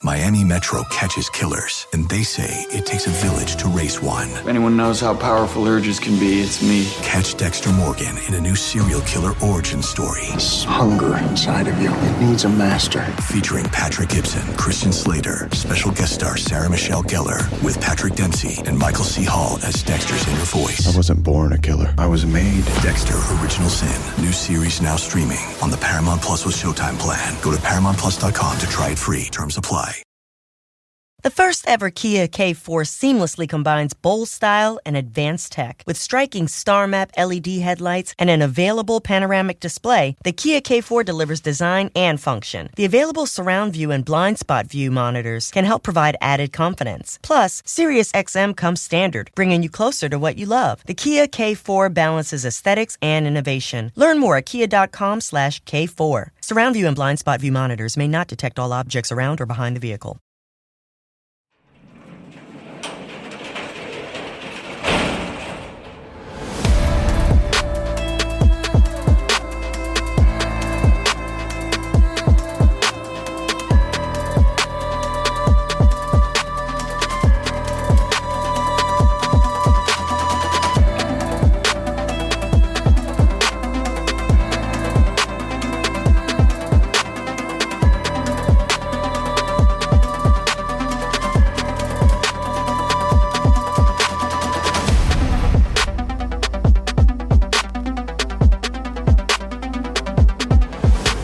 Miami Metro catches killers, and they say it takes a village to raise one. If anyone knows how powerful urges can be, it's me. Catch Dexter Morgan in a new serial killer origin story. This hunger inside of you, it needs a master. Featuring Patrick Gibson, Christian Slater, special guest star Sarah Michelle Gellar, with Patrick Dempsey and Michael C. Hall as Dexter's inner voice. I wasn't born a killer. I was made. Dexter Original Sin. New series now streaming on the Paramount Plus with Showtime plan. Go to ParamountPlus.com to try it free. Terms apply. The first ever Kia K4 seamlessly combines bold style and advanced tech. With striking star map LED headlights and an available panoramic display, the Kia K4 delivers design and function. The available surround view and blind spot view monitors can help provide added confidence. Plus, Sirius XM comes standard, bringing you closer to what you love. The Kia K4 balances aesthetics and innovation. Learn more at kia.com/K4. Surround view and blind spot view monitors may not detect all objects around or behind the vehicle.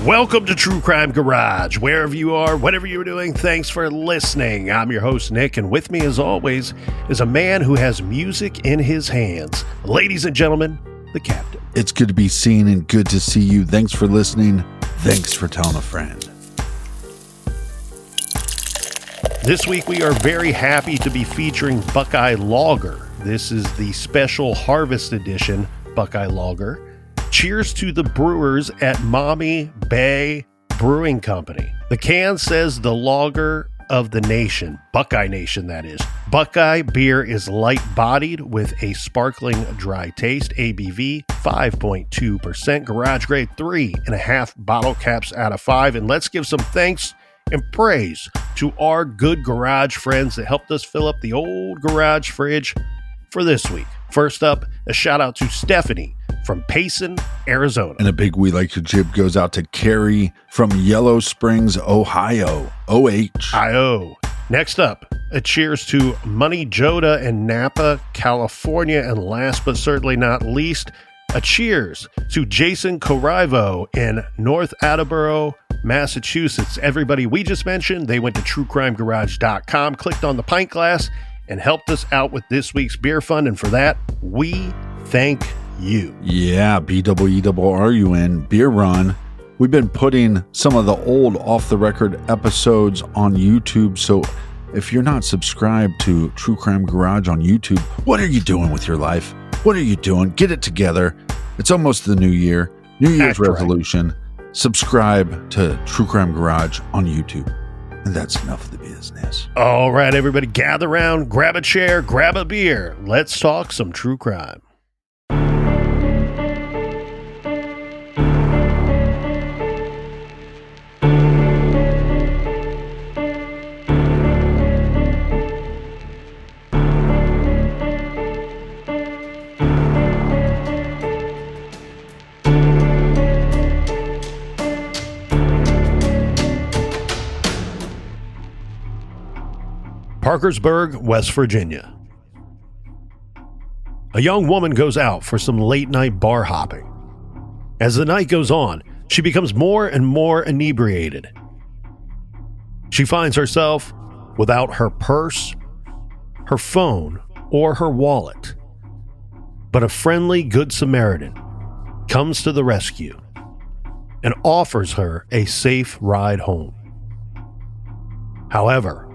Welcome to True Crime Garage. Wherever you are, whatever you're doing, thanks for listening. I'm your host, Nick, and with me, as always, is a man who has music in his hands. Ladies and gentlemen, the Captain. It's good to be seen and good to see you. Thanks for listening. Thanks for telling a friend. This week, we are very happy to be featuring Buckeye Lager. This is the special Harvest Edition Buckeye Lager. Cheers to the brewers at Maumee Bay Brewing Company. The can says the lager of the nation, Buckeye Nation, that is. Buckeye beer is light-bodied with a sparkling dry taste, ABV 5.2%, garage grade 3.5 bottle caps out of 5. And let's give some thanks and praise to our good garage friends that helped us fill up the old garage fridge for this week. First up, a shout out to Stephanie from Payson, Arizona. And a big we like to jib goes out to Carrie from Yellow Springs, Ohio. OH. Next up, a cheers to Money Joda in Napa, California. And last but certainly not least, a cheers to Jason Corivo in North Attleboro, Massachusetts. Everybody we just mentioned, they went to truecrimegarage.com, clicked on the pint glass, and helped us out with this week's beer fund. And for that, we thank you. Yeah, BWERRUN, Beer Run. We've been putting some of the old off-the-record episodes on YouTube, so if you're not subscribed to True Crime Garage on YouTube, what are you doing with your life? What are you doing? Get it together. It's almost the new year. New Year's resolution. Right. Subscribe to True Crime Garage on YouTube. And that's enough of the business. All right, everybody, gather around, grab a chair, grab a beer. Let's talk some true crime. Parkersburg, West Virginia. A young woman goes out for some late-night bar hopping. As the night goes on, she becomes more and more inebriated. She finds herself without her purse, her phone, or her wallet. But a friendly Good Samaritan comes to the rescue and offers her a safe ride home. However,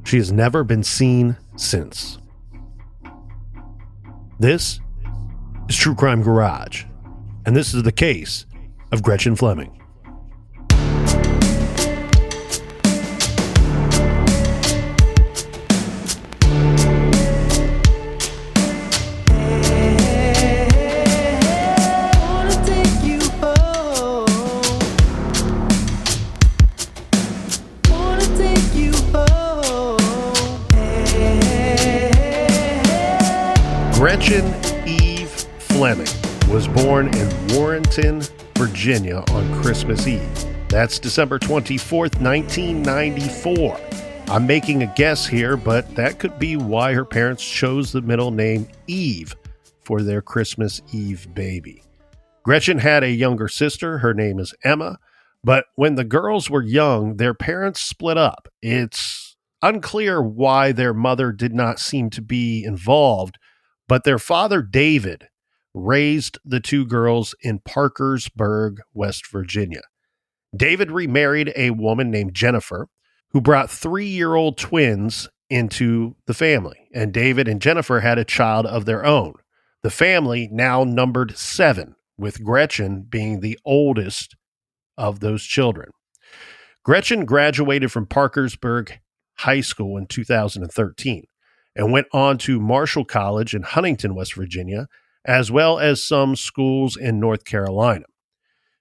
she has never been seen since. This is True Crime Garage, and this is the case of Gretchen Fleming. Wanna Gretchen Eve Fleming was born in Warrenton, Virginia on Christmas Eve. That's December 24th, 1994. I'm making a guess here, but that could be why her parents chose the middle name Eve for their Christmas Eve baby. Gretchen had a younger sister. Her name is Emma. But when the girls were young, their parents split up. It's unclear why their mother did not seem to be involved, but their father, David, raised the two girls in Parkersburg, West Virginia. David remarried a woman named Jennifer, who brought 3-year-old twins into the family, and David and Jennifer had a child of their own. The family now numbered 7, with Gretchen being the oldest of those children. Gretchen graduated from Parkersburg High School in 2013 and went on to Marshall College in Huntington, West Virginia, as well as some schools in North Carolina.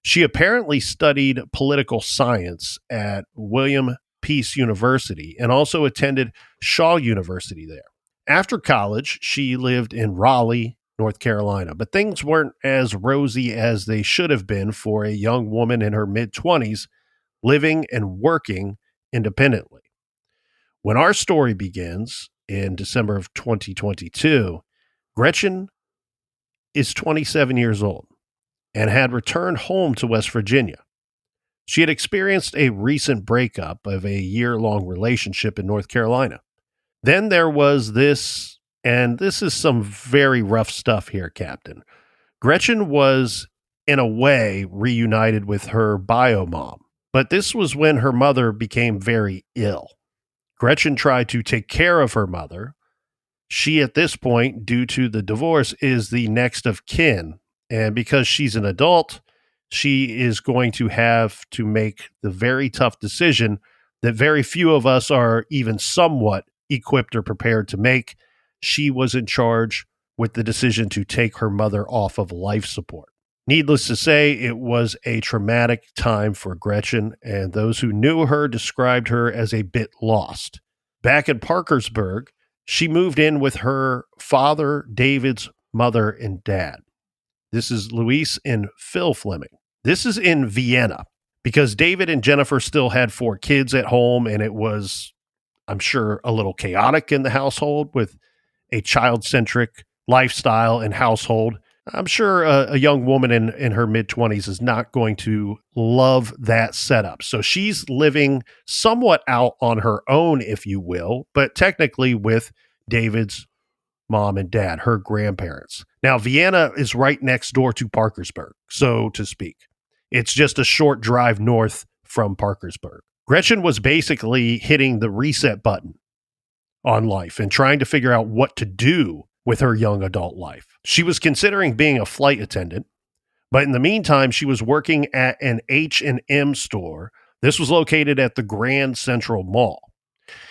She apparently studied political science at William Peace University and also attended Shaw University there. After college, she lived in Raleigh, North Carolina, but things weren't as rosy as they should have been for a young woman in her mid-20s living and working independently. When our story begins in December of 2022, Gretchen is 27 years old and had returned home to West Virginia. She had experienced a recent breakup of a year-long relationship in North Carolina. Then there was this, and this is some very rough stuff here, Captain. Gretchen was, in a way, reunited with her bio mom, but this was when her mother became very ill. Gretchen tried to take care of her mother. She, at this point, due to the divorce, is the next of kin. And because she's an adult, she is going to have to make the very tough decision that very few of us are even somewhat equipped or prepared to make. She was in charge with the decision to take her mother off of life support. Needless to say, it was a traumatic time for Gretchen, and those who knew her described her as a bit lost. Back in Parkersburg, she moved in with her father, David's mother, and dad. This is Louise and Phil Fleming. This is in Vienna because David and Jennifer still had 4 kids at home, and it was, I'm sure, a little chaotic in the household with a child-centric lifestyle and household. I'm sure a young woman in her mid-20s is not going to love that setup. So she's living somewhat out on her own, if you will, but technically with David's mom and dad, her grandparents. Now, Vienna is right next door to Parkersburg, so to speak. It's just a short drive north from Parkersburg. Gretchen was basically hitting the reset button on life and trying to figure out what to do with her young adult life. She was considering being a flight attendant, but in the meantime, she was working at an H&M store. This was located at the Grand Central Mall.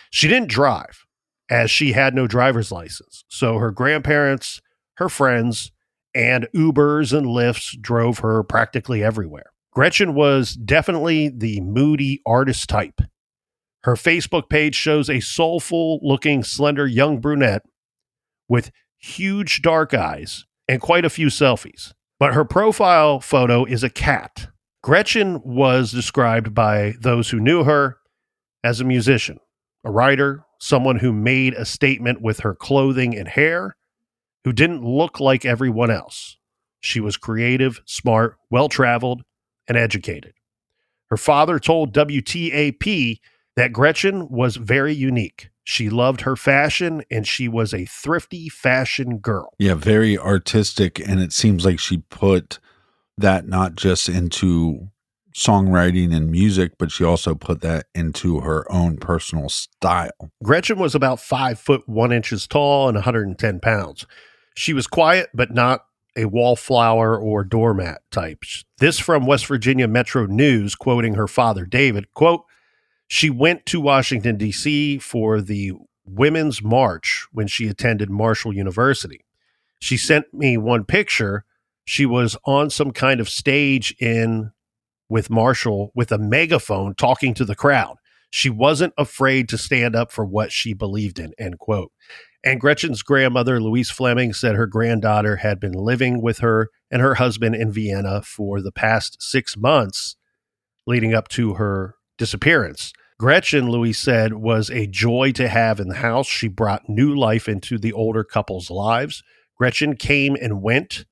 She didn't drive, as she had no driver's license. So her grandparents, her friends, and Ubers and Lyfts drove her practically everywhere. Gretchen was definitely the moody artist type. Her Facebook page shows a soulful-looking, slender young brunette with huge dark eyes and quite a few selfies. But her profile photo is a cat. Gretchen was described by those who knew her as a musician, a writer, someone who made a statement with her clothing and hair, who didn't look like everyone else. She was creative, smart, well-traveled, and educated. Her father told WTAP that Gretchen was very unique. She loved her fashion, and she was a thrifty fashion girl. Yeah, very artistic, and it seems like she put that not just into songwriting and music, but she also put that into her own personal style. Gretchen was about 5 foot 1 inches tall and 110 pounds. She was quiet, but not a wallflower or doormat type. This from West Virginia Metro News, quoting her father, David, quote, "She went to Washington, D.C. for the Women's March when she attended Marshall University. She sent me one picture. She was on some kind of stage with Marshall with a megaphone talking to the crowd. She wasn't afraid to stand up for what she believed in, end quote. And Gretchen's grandmother, Louise Fleming, said her granddaughter had been living with her and her husband in Vienna for the past 6 months leading up to her disappearance. Gretchen, Louise said, was a joy to have in the house. She brought new life into the older couple's lives. Gretchen came and went,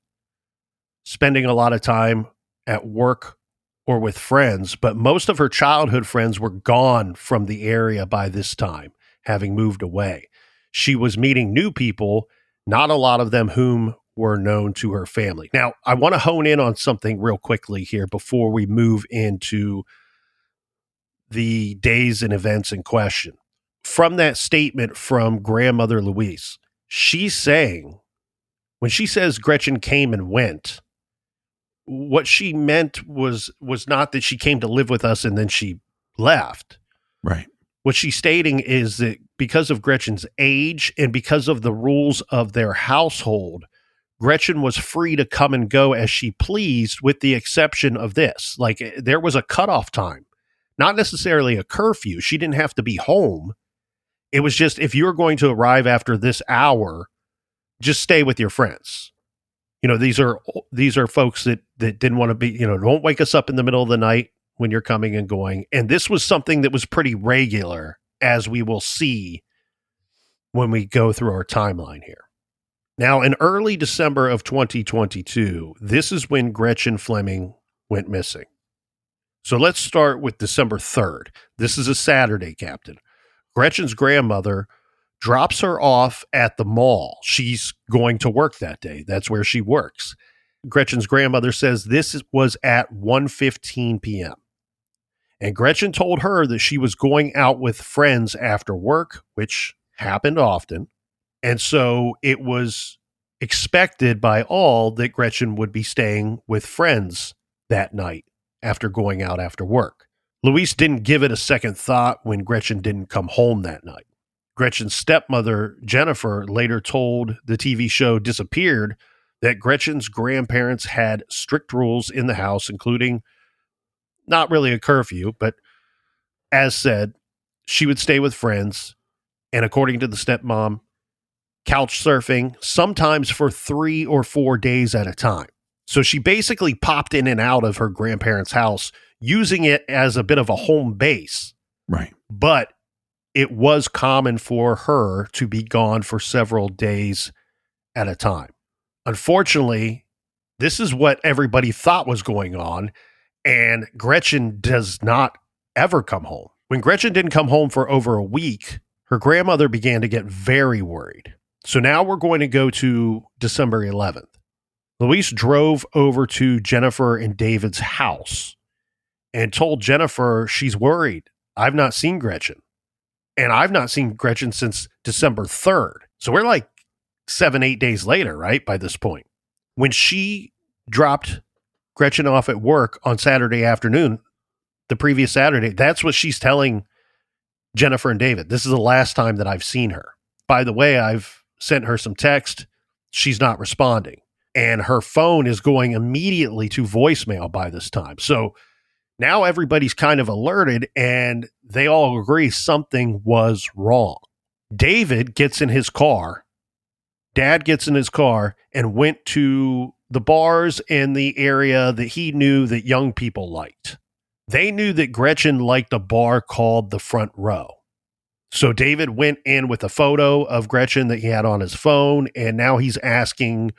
spending a lot of time at work or with friends, but most of her childhood friends were gone from the area by this time, having moved away. She was meeting new people, not a lot of them whom were known to her family. Now, I want to hone in on something real quickly here before we move into the days and events in question. From that statement from grandmother Louise, she's saying, when she says Gretchen came and went, what she meant was not that she came to live with us and then she left. Right. What she's stating is that because of Gretchen's age and because of the rules of their household, Gretchen was free to come and go as she pleased, with the exception of this. Like, there was a cutoff time, not necessarily a curfew. She didn't have to be home. It was just, if you're going to arrive after this hour, just stay with your friends. You know, these are folks that didn't want to be, don't wake us up in the middle of the night when you're coming and going. And this was something that was pretty regular, as we will see when we go through our timeline here. Now, in early December of 2022, this is when Gretchen Fleming went missing. So let's start with December 3rd. This is a Saturday, Captain. Gretchen's grandmother drops her off at the mall. She's going to work that day. That's where she works. Gretchen's grandmother says this was at 1:15 p.m. And Gretchen told her that she was going out with friends after work, which happened often. And so it was expected by all that Gretchen would be staying with friends that night after going out after work. Louise didn't give it a second thought when Gretchen didn't come home that night. Gretchen's stepmother, Jennifer, later told the TV show Disappeared that Gretchen's grandparents had strict rules in the house, including not really a curfew, but as said, she would stay with friends. And according to the stepmom, couch surfing, sometimes for 3 or 4 days at a time. So she basically popped in and out of her grandparents' house, using it as a bit of a home base. Right. But it was common for her to be gone for several days at a time. Unfortunately, this is what everybody thought was going on, and Gretchen does not ever come home. When Gretchen didn't come home for over a week, her grandmother began to get very worried. So now we're going to go to December 11th. Louise drove over to Jennifer and David's house and told Jennifer she's worried. I've not seen Gretchen. And I've not seen Gretchen since December 3rd. So we're like 7-8 days later, right? By this point. When she dropped Gretchen off at work on Saturday afternoon, the previous Saturday, that's what she's telling Jennifer and David. This is the last time that I've seen her. By the way, I've sent her some text. She's not responding. And her phone is going immediately to voicemail by this time. So now everybody's kind of alerted and they all agree something was wrong. David gets in his car. Dad gets in his car and went to the bars in the area that he knew that young people liked. They knew that Gretchen liked a bar called the Front Row. So David went in with a photo of Gretchen that he had on his phone, and now he's asking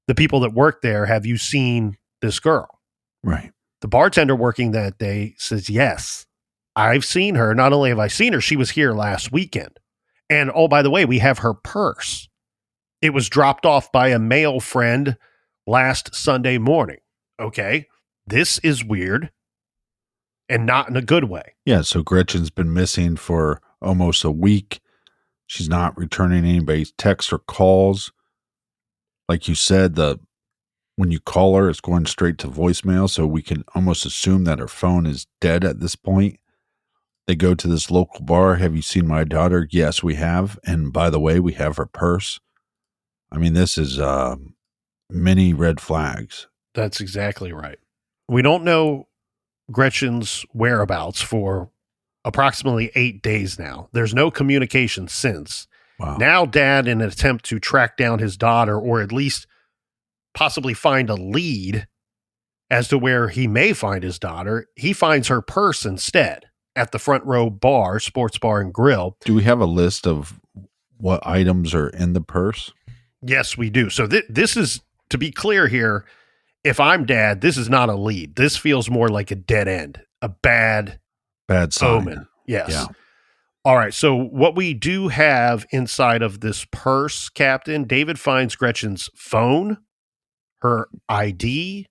the people that work there, have you seen this girl? Right. The bartender working that day says, yes, I've seen her. Not only have I seen her, she was here last weekend. And oh, by the way, we have her purse. It was dropped off by a male friend last Sunday morning. Okay, this is weird and not in a good way. Yeah, so Gretchen's been missing for almost a week. She's not returning anybody's texts or calls. Like you said, when you call her, it's going straight to voicemail, so we can almost assume that her phone is dead at this point. They go to this local bar. Have you seen my daughter? Yes, we have. And by the way, we have her purse. I mean, this is many red flags. That's exactly right. We don't know Gretchen's whereabouts for approximately 8 days now. There's no communication since. Wow. Now, Dad, in an attempt to track down his daughter, or at least possibly find a lead as to where he may find his daughter, he finds her purse instead at the Front Row Bar, Sports Bar and Grill. Do we have a list of what items are in the purse? Yes, we do. So this is, to be clear here, if I'm Dad, this is not a lead. This feels more like a dead end, a bad sign. omen. Yes. Yeah. All right. So what we do have inside of this purse, Captain, David finds Gretchen's phone, her ID,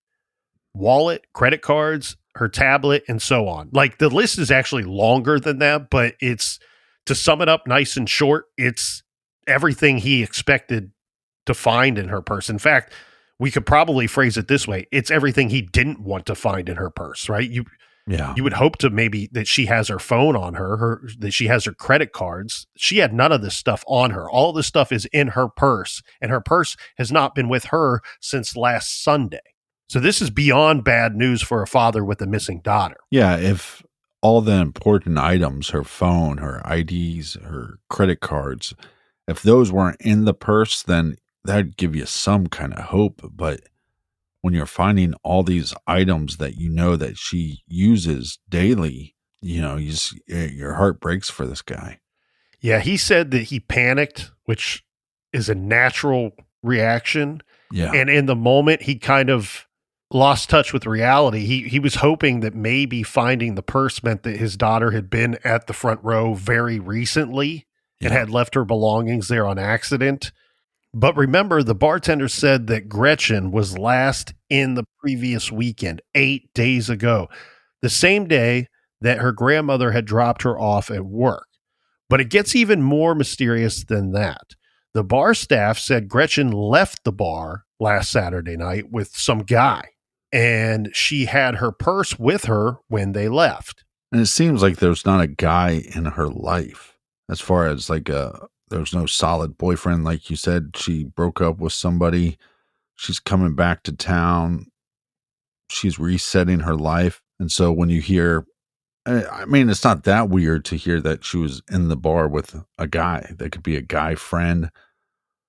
wallet, credit cards, her tablet, and so on. Like, the list is actually longer than that, but it's, to sum it up nice and short, it's everything he expected to find in her purse. In fact, we could probably phrase it this way. It's everything he didn't want to find in her purse, right? You would hope to maybe that she has her phone on her, that she has her credit cards. She had none of this stuff on her. All this stuff is in her purse, and her purse has not been with her since last Sunday. So this is beyond bad news for a father with a missing daughter. Yeah, if all the important items, her phone, her IDs, her credit cards, if those weren't in the purse, then that'd give you some kind of hope. But when you're finding all these items that you know that she uses daily, your heart breaks for this guy. Yeah, he said that he panicked, which is a natural reaction. Yeah. And in the moment, he kind of lost touch with reality. He was hoping that maybe finding the purse meant that his daughter had been at the Front Row very recently and had left her belongings there on accident. But remember, the bartender said that Gretchen was last in the previous weekend, 8 days ago, the same day that her grandmother had dropped her off at work. But it gets even more mysterious than that. The bar staff said Gretchen left the bar last Saturday night with some guy, and she had her purse with her when they left. And it seems like there's not a guy in her life, as far as there's no solid boyfriend. Like you said, she broke up with somebody. She's coming back to town. She's resetting her life. And so when you hear, I mean, it's not that weird to hear that she was in the bar with a guy. That could be a guy friend,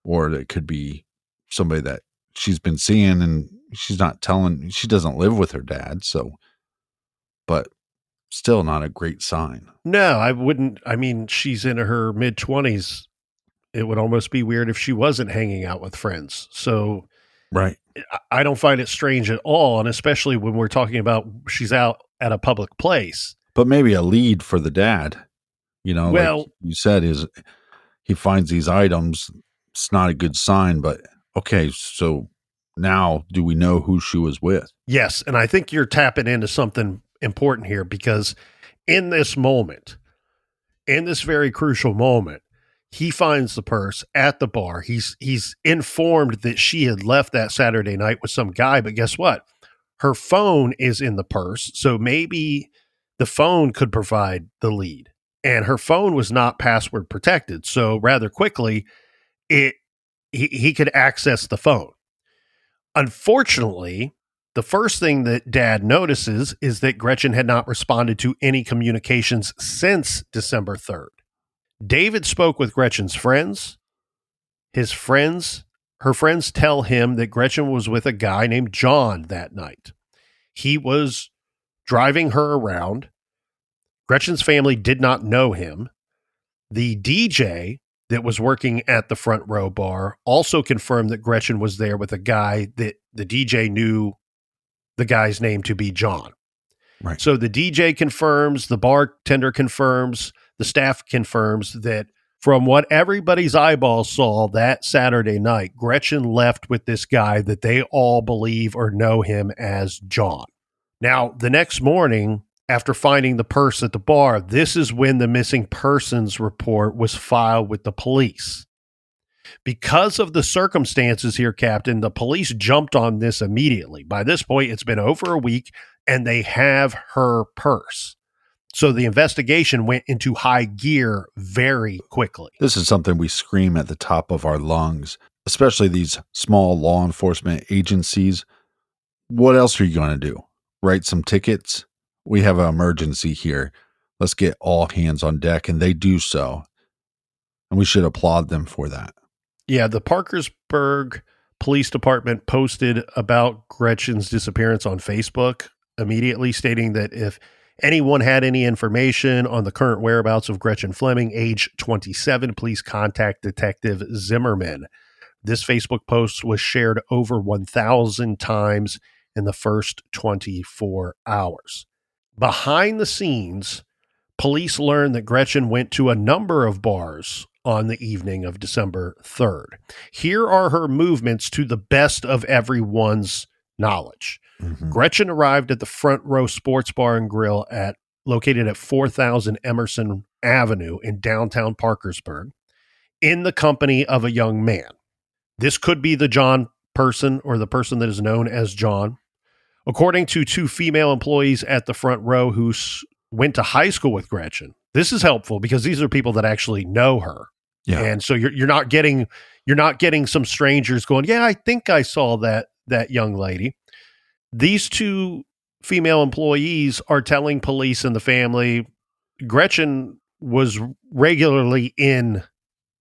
or it could be somebody that she's been seeing and she's not telling. She doesn't live with her dad. So, but still not a great sign. No, I wouldn't. I mean, she's in her mid-20s. It would almost be weird if she wasn't hanging out with friends. So right. I don't find it strange at all. And especially when we're talking about she's out at a public place. But maybe a lead for the dad, Well, like you said, is he finds these items. It's not a good sign, but okay. So now do we know who she was with? yes. And I think you're tapping into something important here, because in this moment, in this very crucial moment, he finds the purse at the bar. He's informed that she had left that Saturday night with some guy, but guess what? Her phone is in the purse. So maybe the phone could provide the lead. And her phone was not password protected. So rather quickly, he could access the phone. Unfortunately, the first thing that Dad notices is that Gretchen had not responded to any communications since December 3rd. David spoke with Gretchen's friends. Her friends tell him that Gretchen was with a guy named John that night. He was driving her around. Gretchen's family did not know him. The DJ that was working at the Front Row bar also confirmed that Gretchen was there with a guy that the DJ knew the guy's name to be John. Right. So the DJ confirms, the bartender confirms, the staff confirms that from what everybody's eyeballs saw that Saturday night, Gretchen left with this guy that they all believe or know him as John. Now, the next morning, after finding the purse at the bar, this is when the missing persons report was filed with the police. Because of the circumstances here, Captain, the police jumped on this immediately. By this point, it's been over a week, and they have her purse. So the investigation went into high gear very quickly. This is something we scream at the top of our lungs, especially these small law enforcement agencies. What else are you going to do? Write some tickets? We have an emergency here. let's get all hands on deck, and they do so. And we should applaud them for that. Yeah, the Parkersburg Police Department posted about Gretchen's disappearance on Facebook immediately, stating that if anyone had any information on the current whereabouts of Gretchen Fleming, age 27, please contact Detective Zimmerman. This Facebook post was shared over 1,000 times in the first 24 hours. Behind the scenes, police learned that Gretchen went to a number of bars on the evening of December 3rd. Here are her movements to the best of everyone's knowledge. Mm-hmm. Gretchen arrived at the Front Row Sports Bar and Grill located at 4000 Emerson Avenue in downtown Parkersburg in the company of a young man. This could be the John person or the person that is known as John. According to two female employees at the Front Row who went to high school with Gretchen, this is helpful because these are people that actually know her. Yeah. And so you're not getting some strangers going, yeah, I think I saw that young lady. These two female employees are telling police and the family Gretchen was regularly in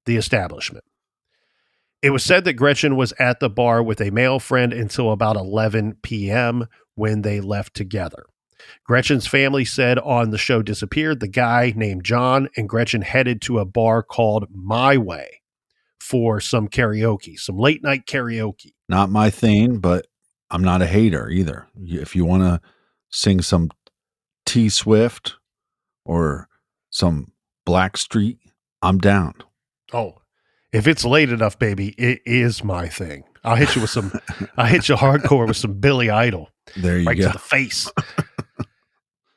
the establishment. It was said that Gretchen was at the bar with a male friend until about 11 p.m. when they left together. Gretchen's family said on the show Disappeared, the guy named John and Gretchen headed to a bar called My Way for some karaoke, some late night karaoke. Not my thing, but I'm not a hater either. If you want to sing some T Swift or some Blackstreet, I'm down. Oh, if it's late enough, baby, it is my thing. I'll hit you with I'll hit you hardcore with some Billy Idol. There you right go. To the face.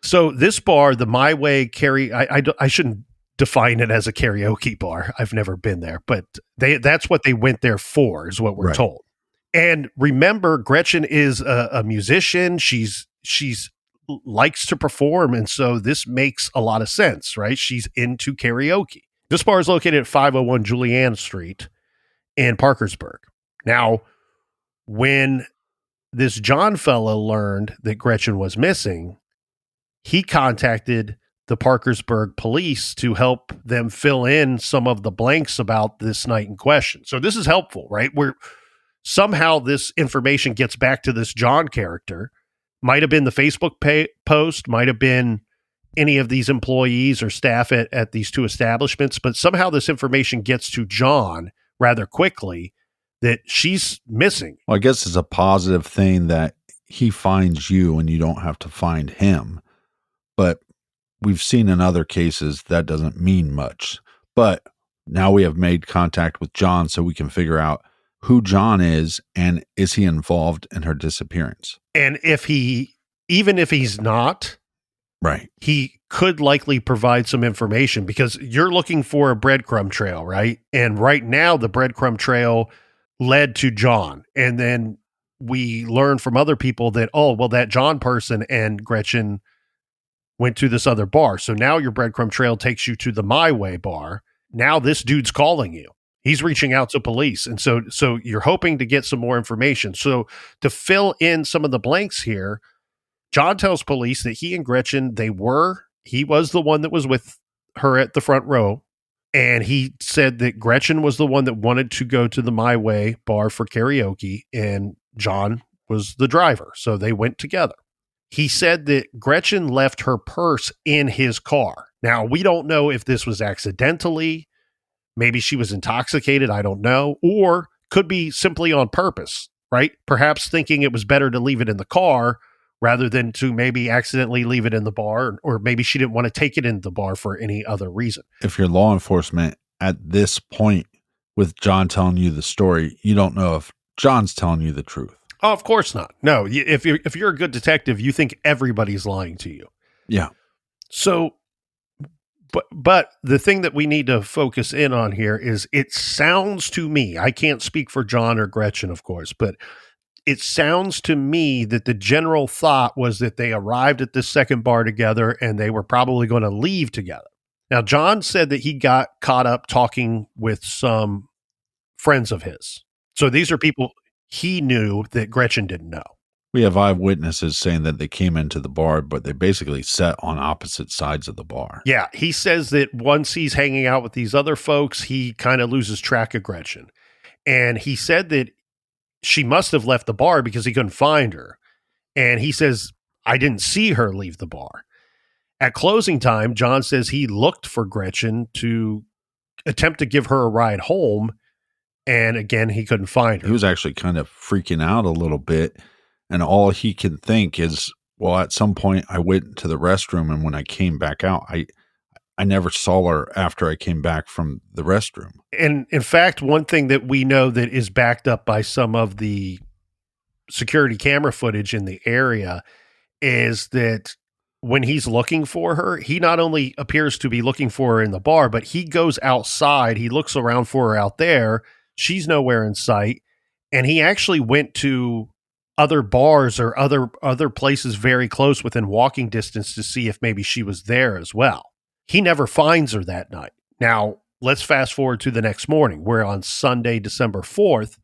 So this bar, the My Way I shouldn't define it as a karaoke bar. I've never been there, but that's what they went there for, is what we're told. And remember, Gretchen is a musician. She's likes to perform, and so this makes a lot of sense, right? She's into karaoke. This bar is located at 501 Julianne Street in Parkersburg. Now, when this John fella learned that Gretchen was missing, he contacted the Parkersburg police to help them fill in some of the blanks about this night in question. So this is helpful, right? Where somehow this information gets back to this John character. Might have been the Facebook post, might have been any of these employees or staff at these two establishments, but somehow this information gets to John rather quickly that she's missing. Well, I guess it's a positive thing that he finds you and you don't have to find him. But we've seen in other cases that doesn't mean much. But now we have made contact with John so we can figure out who John is and is he involved in her disappearance. And even if he's not, right, he could likely provide some information because you're looking for a breadcrumb trail, right? And right now the breadcrumb trail led to John. And then we learned from other people that, oh, well, that John person and Gretchen went to this other bar. So now your breadcrumb trail takes you to the My Way bar. Now this dude's calling you. He's reaching out to police. And so you're hoping to get some more information. So to fill in some of the blanks here, John tells police that he and Gretchen, he was the one that was with her at the Front Row. And he said that Gretchen was the one that wanted to go to the My Way bar for karaoke, and John was the driver. So they went together. He said that Gretchen left her purse in his car. Now, we don't know if this was accidentally, maybe she was intoxicated, I don't know, or could be simply on purpose, right? Perhaps thinking it was better to leave it in the car rather than to maybe accidentally leave it in the bar, or maybe she didn't want to take it in the bar for any other reason. If you're law enforcement at this point with John telling you the story, you don't know if John's telling you the truth. Oh, of course not. No, if you're a good detective, you think everybody's lying to you. Yeah. So, but the thing that we need to focus in on here is it sounds to me, I can't speak for John or Gretchen, of course, but it sounds to me that the general thought was that they arrived at this second bar together and they were probably going to leave together. Now, John said that he got caught up talking with some friends of his. So these are people he knew that Gretchen didn't know. We have eyewitnesses saying that they came into the bar, but they basically sat on opposite sides of the bar. Yeah, he says that once he's hanging out with these other folks, he kind of loses track of Gretchen. And he said that she must have left the bar because he couldn't find her. And he says, I didn't see her leave the bar. At closing time, John says he looked for Gretchen to attempt to give her a ride home. And again, he couldn't find her. He was actually kind of freaking out a little bit. And all he can think is, well, at some point I went to the restroom, and when I came back out, I never saw her after I came back from the restroom. And in fact, one thing that we know that is backed up by some of the security camera footage in the area is that when he's looking for her, he not only appears to be looking for her in the bar, but he goes outside. He looks around for her out there. She's nowhere in sight. And he actually went to other bars or other places very close within walking distance to see if maybe she was there as well. He never finds her that night. Now, let's fast forward to the next morning, where on Sunday, December 4th,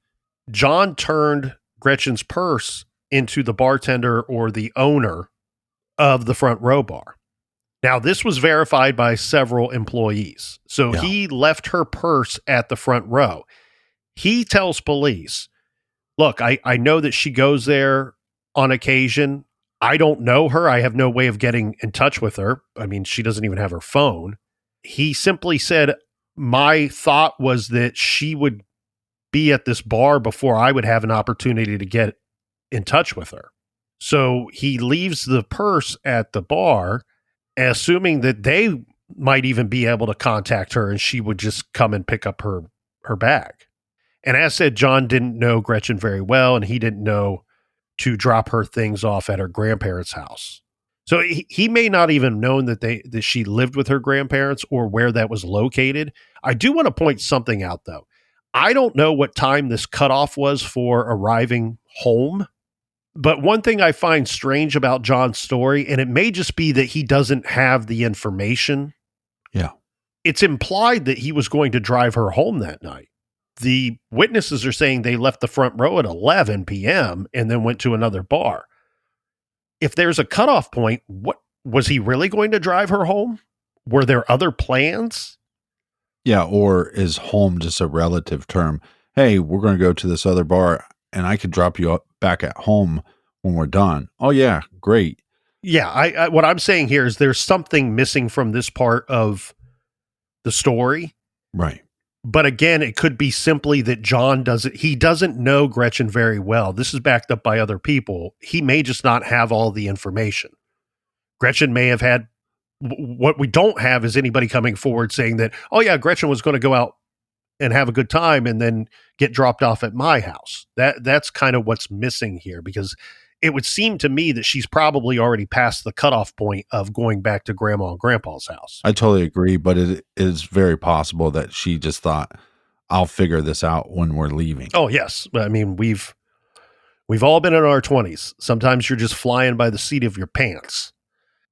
John turned Gretchen's purse into the bartender or the owner of the Front Row bar. Now, this was verified by several employees. So he left her purse at the Front Row. He tells police, look, I know that she goes there on occasion. I don't know her. I have no way of getting in touch with her. I mean, she doesn't even have her phone. He simply said, my thought was that she would be at this bar before I would have an opportunity to get in touch with her. So he leaves the purse at the bar, assuming that they might even be able to contact her and she would just come and pick up her bag. And as said, John didn't know Gretchen very well, and he didn't know to drop her things off at her grandparents' house. So he may not even known that she lived with her grandparents or where that was located. I do want to point something out, though. I don't know what time this cutoff was for arriving home, but one thing I find strange about John's story, and it may just be that he doesn't have the information. Yeah. It's implied that he was going to drive her home that night. The witnesses are saying they left the Front Row at 11 p.m. and then went to another bar. If there's a cutoff point, what was he really going to drive her home? Were there other plans? Yeah, or is home just a relative term? Hey, we're going to go to this other bar, and I could drop you back at home when we're done. Oh, yeah, great. Yeah, I what I'm saying here is there's something missing from this part of the story. Right. But again, it could be simply that John doesn't know Gretchen very well. This is backed up by other people. He may just not have all the information. Gretchen may have had, what we don't have is anybody coming forward saying that, oh yeah, Gretchen was going to go out and have a good time and then get dropped off at my house. That's kind of what's missing here, because it would seem to me that she's probably already past the cutoff point of going back to grandma and grandpa's house. I totally agree, but it is very possible that she just thought, I'll figure this out when we're leaving. Oh, yes. I mean, we've all been in our 20s. Sometimes you're just flying by the seat of your pants.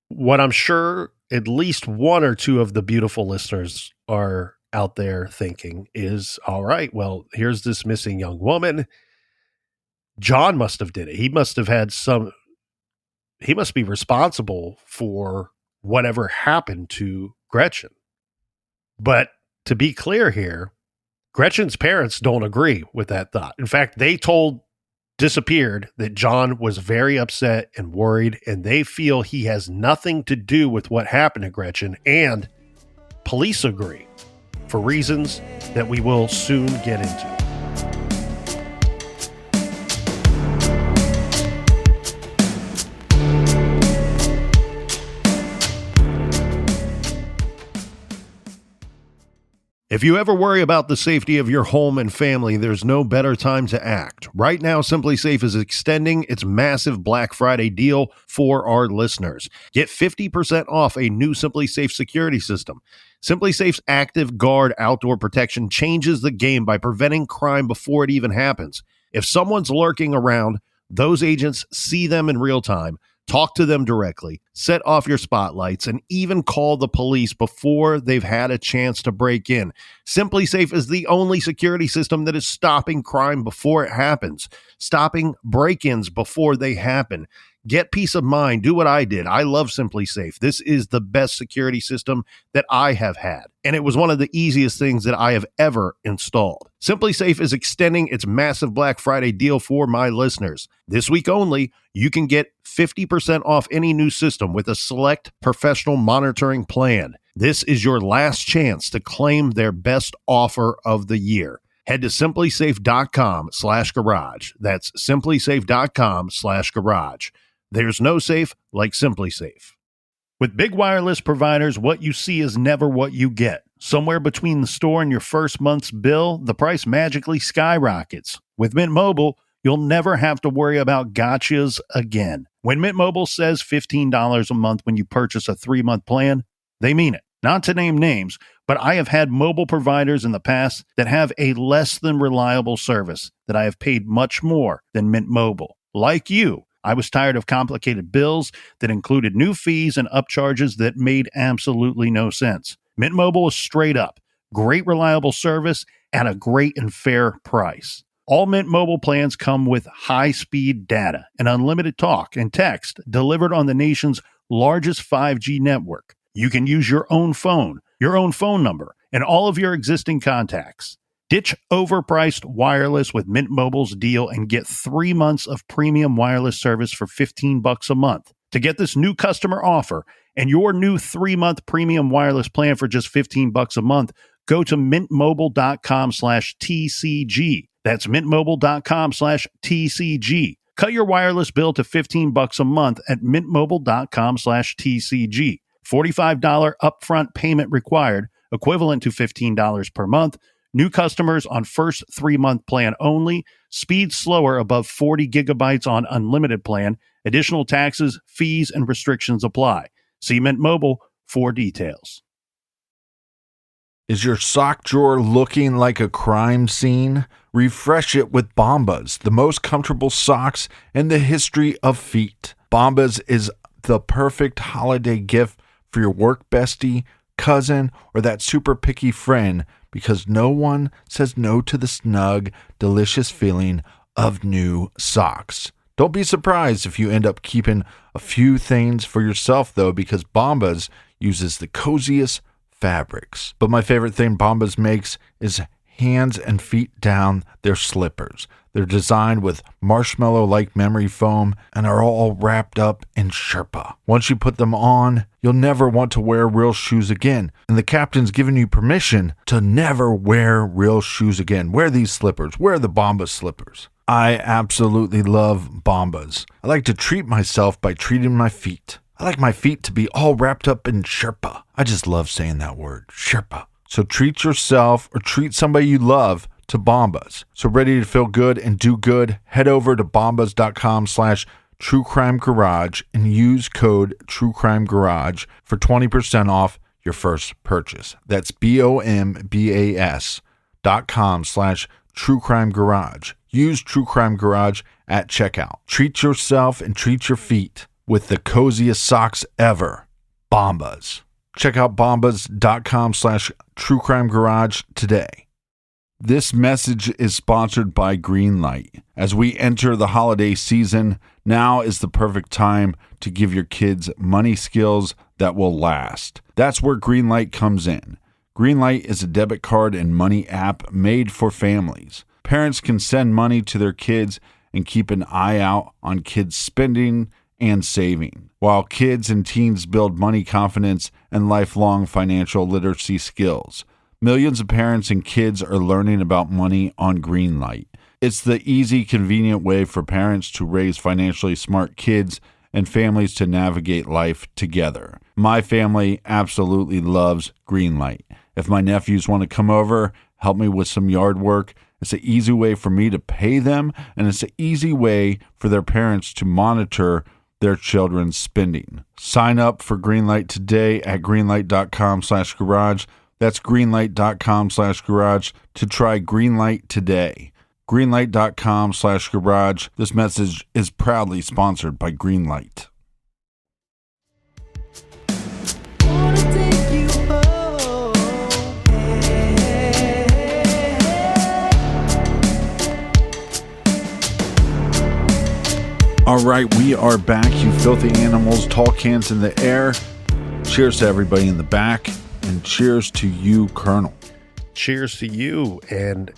What I'm sure at least one or two of the beautiful listeners are out there thinking is, all right, well, here's this missing young woman. John must have did it. He must have had he must be responsible for whatever happened to Gretchen. But to be clear here, Gretchen's parents don't agree with that thought. In fact, they told Disappeared that John was very upset and worried, and they feel he has nothing to do with what happened to Gretchen, and police agree for reasons that we will soon get into. If you ever worry about the safety of your home and family, there's no better time to act. Right now, SimpliSafe is extending its massive Black Friday deal for our listeners. Get 50% off a new SimpliSafe security system. SimpliSafe's Active Guard outdoor protection changes the game by preventing crime before it even happens. If someone's lurking around, those agents see them in real time, Talk to them directly, set off your spotlights, and even call the police before they've had a chance to break in. SimpliSafe is the only security system that is stopping crime before it happens, stopping break-ins before they happen. Get peace of mind. Do what I did. I love SimpliSafe. This is the best security system that I have had, and it was one of the easiest things that I have ever installed. SimpliSafe is extending its massive Black Friday deal for my listeners. This week only, you can get 50% off any new system with a select professional monitoring plan. This is your last chance to claim their best offer of the year. Head to simplysafe.com/garage. That's simplysafe.com/garage. There's no safe like SimpliSafe. With big wireless providers, what you see is never what you get. Somewhere between the store and your first month's bill, the price magically skyrockets. With Mint Mobile, you'll never have to worry about gotchas again. When Mint Mobile says $15 a month when you purchase a 3-month plan, they mean it. Not to name names, but I have had mobile providers in the past that have a less than reliable service that I have paid much more than Mint Mobile. Like you, I was tired of complicated bills that included new fees and upcharges that made absolutely no sense. Mint Mobile is straight up. Great reliable service at a great and fair price. All Mint Mobile plans come with high-speed data and unlimited talk and text delivered on the nation's largest 5G network. You can use your own phone number, and all of your existing contacts. Ditch overpriced wireless with Mint Mobile's deal and get 3 months of premium wireless service for $15 a month. To get this new customer offer and your new 3-month premium wireless plan for just $15 a month, go to mintmobile.com/TCG. That's mintmobile.com/TCG. Cut your wireless bill to $15 a month at mintmobile.com/TCG. $45 upfront payment required, equivalent to $15 per month. New customers on first 3-month plan only. Speed slower above 40 gigabytes on unlimited plan. Additional taxes, fees, and restrictions apply. See Mint Mobile for details. Is your sock drawer looking like a crime scene? Refresh it with Bombas, the most comfortable socks in the history of feet. Bombas is the perfect holiday gift for your work bestie, cousin, or that super picky friend, because no one says no to the snug, delicious feeling of new socks. Don't be surprised if you end up keeping a few things for yourself, though, because Bombas uses the coziest fabrics. But my favorite thing Bombas makes is hands and feet down their slippers. They're designed with marshmallow-like memory foam and are all wrapped up in Sherpa. Once you put them on, you'll never want to wear real shoes again. And the captain's given you permission to never wear real shoes again. Wear these slippers. Wear the Bombas slippers. I absolutely love Bombas. I like to treat myself by treating my feet. I like my feet to be all wrapped up in Sherpa. I just love saying that word, Sherpa. So treat yourself or treat somebody you love to Bombas. So ready to feel good and do good? Head over to bombas.com/truecrimegarage and use code truecrimegarage for 20% off your first purchase. That's bombas.com/truecrimegarage. Use True Crime Garage at checkout. Treat yourself and treat your feet with the coziest socks ever. Bombas. Check out bombas.com/truecrimegarage today. This message is sponsored by Greenlight. As we enter the holiday season, now is the perfect time to give your kids money skills that will last. That's where Greenlight comes in. Greenlight is a debit card and money app made for families. Parents can send money to their kids and keep an eye out on kids' spending and saving, while kids and teens build money confidence and lifelong financial literacy skills. Millions of parents and kids are learning about money on Greenlight. It's the easy, convenient way for parents to raise financially smart kids and families to navigate life together. My family absolutely loves Greenlight. If my nephews want to come over, help me with some yard work, it's an easy way for me to pay them, and it's an easy way for their parents to monitor their children's spending. Sign up for Greenlight today at greenlight.com/garage. That's greenlight.com/garage to try Greenlight today. Greenlight.com/garage. This message is proudly sponsored by Greenlight. All right, we are back, you filthy animals. Tall cans in the air. Cheers to everybody in the back, and cheers to you, Colonel. Cheers to you, and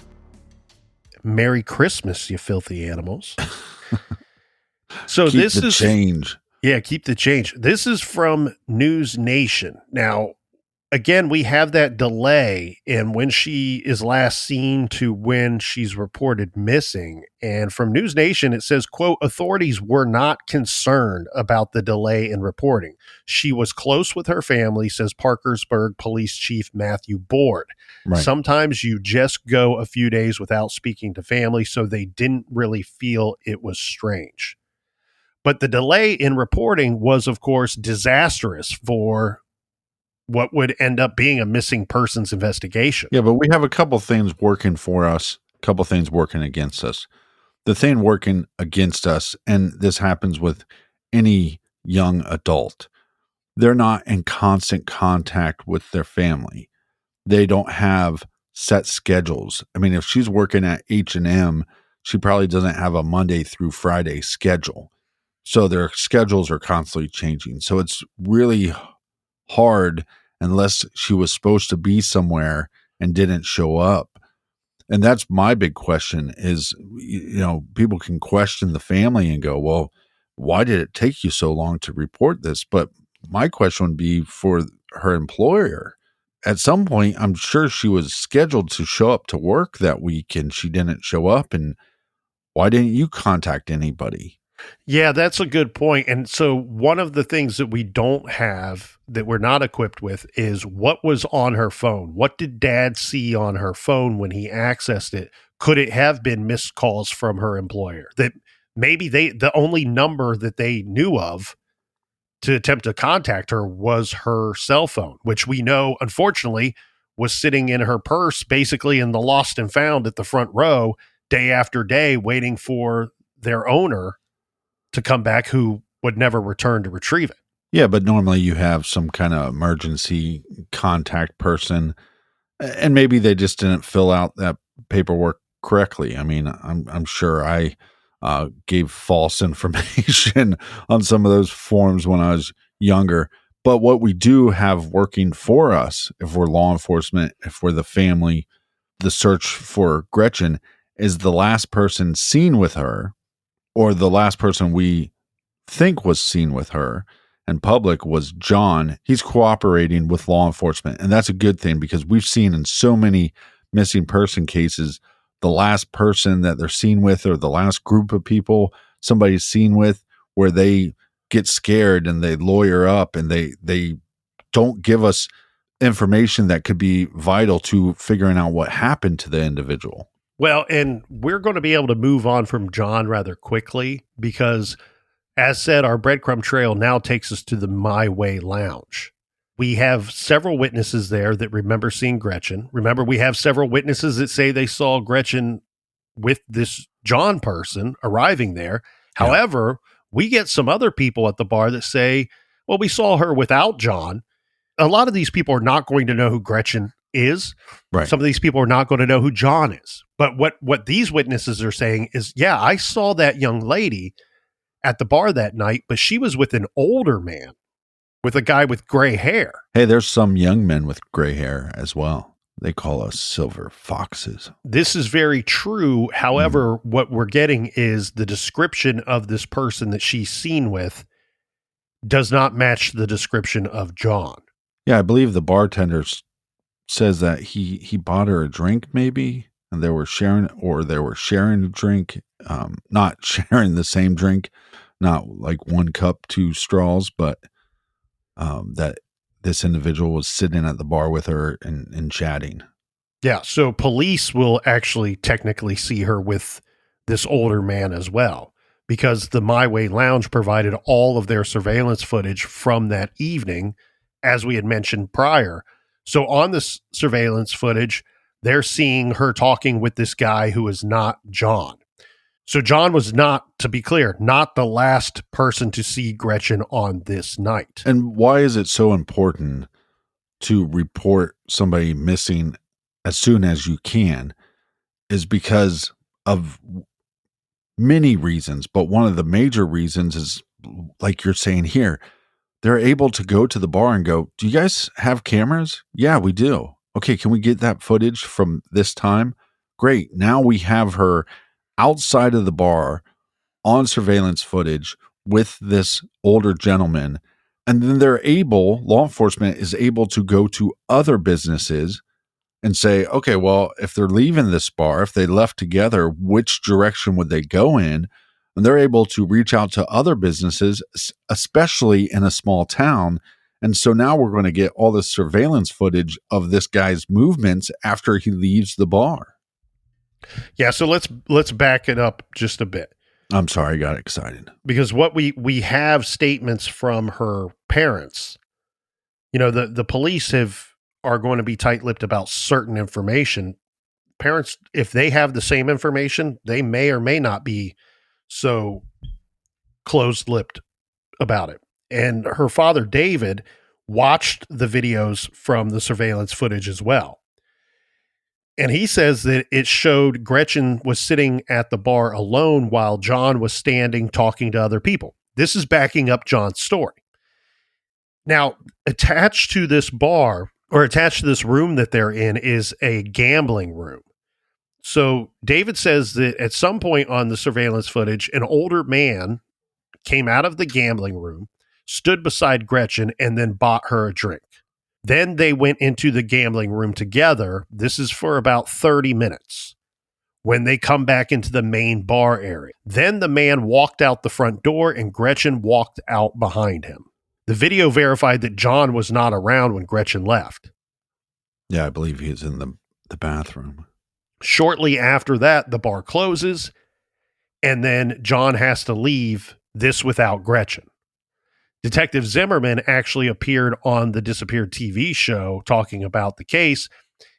Merry Christmas, you filthy animals. So Keep this the is change. Yeah, keep the change. This is from News Nation. Now, again, we have that delay in when she is last seen to when she's reported missing. And from News Nation, it says, quote, authorities were not concerned about the delay in reporting. She was close with her family, says Parkersburg Police Chief Matthew Board. Right. Sometimes you just go a few days without speaking to family, so they didn't really feel it was strange. But the delay in reporting was, of course, disastrous for what would end up being a missing persons investigation. Yeah, but we have a couple things working for us, a couple things working against us. The thing working against us, and this happens with any young adult, they're not in constant contact with their family. They don't have set schedules. I mean, if she's working at H&M, she probably doesn't have a Monday through Friday schedule. So their schedules are constantly changing. So it's really hard unless she was supposed to be somewhere and didn't show up. And that's my big question is, people can question the family and go, well, why did it take you so long to report this? But my question would be for her employer. At some point, I'm sure she was scheduled to show up to work that week and she didn't show up. And why didn't you contact anybody? Yeah, that's a good point. And so one of the things that we don't have, that we're not equipped with, is what was on her phone. What did Dad see on her phone when he accessed it? Could it have been missed calls from her employer? That maybe the only number that they knew of to attempt to contact her was her cell phone, which we know, unfortunately, was sitting in her purse, basically in the lost and found at the front row, day after day, waiting for their owner to come back, who would never return to retrieve it. Yeah, but normally you have some kind of emergency contact person, and maybe they just didn't fill out that paperwork correctly. I mean, I'm sure I gave false information on some of those forms when I was younger. But what we do have working for us, if we're law enforcement, if we're the family, the search for Gretchen is the last person seen with her, or the last person we think was seen with her in public was John. He's cooperating with law enforcement. And that's a good thing because we've seen in so many missing person cases, the last person that they're seen with or the last group of people somebody's seen with, where they get scared and they lawyer up and they don't give us information that could be vital to figuring out what happened to the individual. Well, and we're going to be able to move on from John rather quickly because, as said, our breadcrumb trail now takes us to the My Way Lounge. We have several witnesses there that remember seeing Gretchen. Remember, we have several witnesses that say they saw Gretchen with this John person arriving there. Yeah. However, we get some other people at the bar that say, well, we saw her without John. A lot of these people are not going to know who Gretchen is. Right. Some of these people are not going to know who John is. But what these witnesses are saying is, yeah, I saw that young lady at the bar that night, but she was with an older man, with a guy with gray hair. Hey, there's some young men with gray hair as well. They call us silver foxes. This is very true. However, what we're getting is the description of this person that she's seen with does not match the description of John. Yeah, I believe the bartender says that he bought her a drink maybe, and they were sharing a drink, not sharing the same drink, not like one cup, two straws, but that this individual was sitting at the bar with her and chatting. Yeah, so police will actually technically see her with this older man as well, because the My Way Lounge provided all of their surveillance footage from that evening, as we had mentioned prior. So on this surveillance footage, they're seeing her talking with this guy who is not John. So John was not, to be clear, not the last person to see Gretchen on this night. And why is it so important to report somebody missing as soon as you can? Is because of many reasons, but one of the major reasons is, like you're saying here, they're able to go to the bar and go, do you guys have cameras? Yeah, we do. Okay, can we get that footage from this time? Great. Now we have her outside of the bar on surveillance footage with this older gentleman. And then law enforcement is able to go to other businesses and say, okay, well, if they're leaving this bar, if they left together, which direction would they go in? And they're able to reach out to other businesses, especially in a small town. And so now we're going to get all this surveillance footage of this guy's movements after he leaves the bar. Yeah, so let's back it up just a bit. I'm sorry, I got excited. Because what we have statements from her parents. You know, the police are going to be tight-lipped about certain information. Parents, if they have the same information, they may or may not be so closed-lipped about it. And her father, David, watched the videos from the surveillance footage as well. And he says that it showed Gretchen was sitting at the bar alone while John was standing talking to other people. This is backing up John's story. Now, attached to this bar or attached to this room that they're in is a gambling room. So David says that at some point on the surveillance footage, an older man came out of the gambling room, stood beside Gretchen, and then bought her a drink. Then they went into the gambling room together. This is for about 30 minutes when they come back into the main bar area. Then the man walked out the front door and Gretchen walked out behind him. The video verified that John was not around when Gretchen left. Yeah, I believe he was in the bathroom. Shortly after that, the bar closes, and then John has to leave, this without Gretchen. Detective Zimmerman actually appeared on the Disappeared TV show talking about the case.